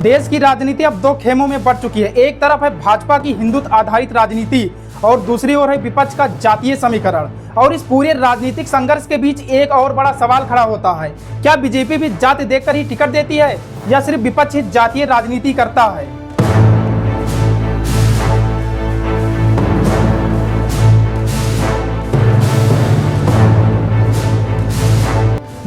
देश की राजनीति अब दो खेमों में बढ़ चुकी है। एक तरफ है भाजपा की हिंदुत्व आधारित राजनीति और दूसरी ओर है विपक्ष का जातीय समीकरण। और इस पूरे राजनीतिक संघर्ष के बीच एक और बड़ा सवाल खड़ा होता है, क्या बीजेपी भी जाति देखकर ही टिकट देती है या सिर्फ विपक्ष ही जातीय राजनीति करता है।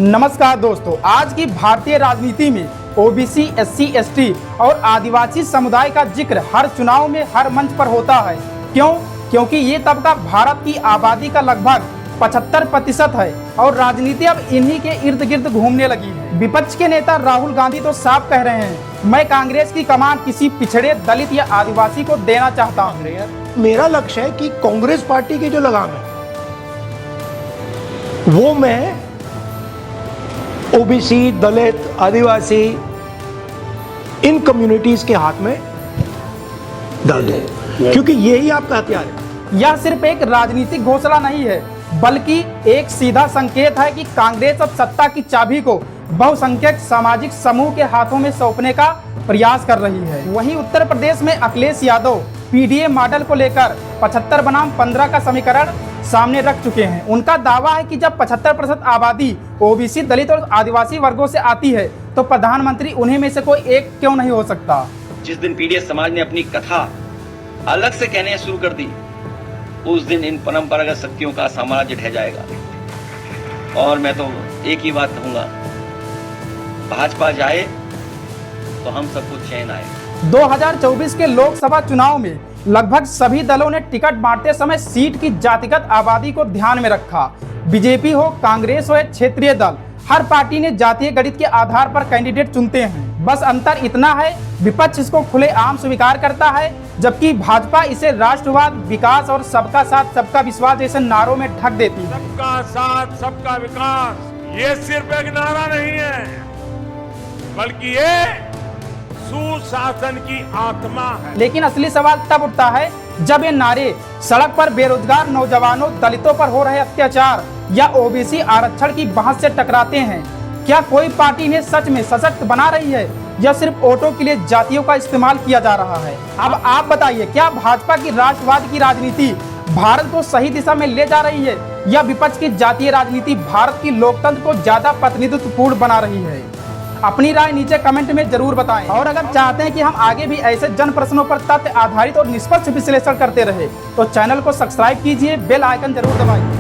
नमस्कार दोस्तों, आज की भारतीय राजनीति में ओबीसी, एससी, एसटी और आदिवासी समुदाय का जिक्र हर चुनाव में हर मंच पर होता है। क्यों? क्योंकि ये तबका भारत की आबादी का लगभग 75% है और राजनीति अब इन्हीं के इर्द गिर्द घूमने लगी है। विपक्ष के नेता राहुल गांधी तो साफ कह रहे हैं, मैं कांग्रेस की कमान किसी पिछड़े, दलित या आदिवासी को देना चाहता हूँ। मेरा लक्ष्य है कि कांग्रेस पार्टी की जो लगाम है वो मैं ओबीसी, दलित, आदिवासी इन कम्युनिटीज के हाथ में डाल दूं, क्योंकि यही आपका हथियार है। यह सिर्फ एक राजनीतिक घोषणा नहीं है, बल्कि एक सीधा संकेत है कि कांग्रेस अब सत्ता की चाबी को बहुसंख्यक सामाजिक समूह के हाथों में सौंपने का प्रयास कर रही है। वहीं उत्तर प्रदेश में अखिलेश यादव पीडीए मॉडल को लेकर 75 बनाम 15 का समीकरण सामने रख चुके हैं। उनका दावा है कि जब 75% आबादी ओबीसी, दलित और आदिवासी वर्गों से आती है तो प्रधानमंत्री उन्हीं में से कोई एक क्यों नहीं हो सकता। जिस दिन पीडीएस समाज ने अपनी कथा अलग से कहने शुरू कर दी, उस दिन इन परंपरागत शक्तियों का साम्राज्य ढह जाएगा। और मैं तो एक ही बात कहूंगा, भाजपा जाए तो हम सबको चैन आए। 2024 के लोकसभा चुनाव में लगभग सभी दलों ने टिकट बांटते समय सीट की जातिगत आबादी को ध्यान में रखा। बीजेपी हो, कांग्रेस हो या क्षेत्रीय दल, हर पार्टी ने जातीय गणित के आधार पर कैंडिडेट चुनते हैं। बस अंतर इतना है, विपक्ष इसको खुलेआम स्वीकार करता है, जबकि भाजपा इसे राष्ट्रवाद, विकास और सबका साथ सबका विश्वास जैसे नारों में ढक देती है। सबका साथ सबका विकास ये सिर्फ एक नारा नहीं है, बल्कि ये सुशासन की आत्मा है। लेकिन असली सवाल तब उठता है जब ये नारे सड़क पर बेरोजगार नौजवानों, दलितों पर हो रहे अत्याचार या ओबीसी आरक्षण की बहस से टकराते हैं। क्या कोई पार्टी इन्हें सच में सशक्त बना रही है या सिर्फ वोटों के लिए जातियों का इस्तेमाल किया जा रहा है? अब आप बताइए, क्या भाजपा की राष्ट्रवाद की राजनीति भारत को सही दिशा में ले जा रही है या विपक्ष की जातीय राजनीति भारत की लोकतंत्र को ज्यादा प्रतिनिधित्वपूर्ण बना रही है? अपनी राय नीचे कमेंट में जरूर बताएं। और अगर चाहते हैं कि हम आगे भी ऐसे जन प्रश्नों पर तथ्य आधारित और निष्पक्ष विश्लेषण करते रहे तो चैनल को सब्सक्राइब कीजिए, बेल आइकन जरूर दबाइए।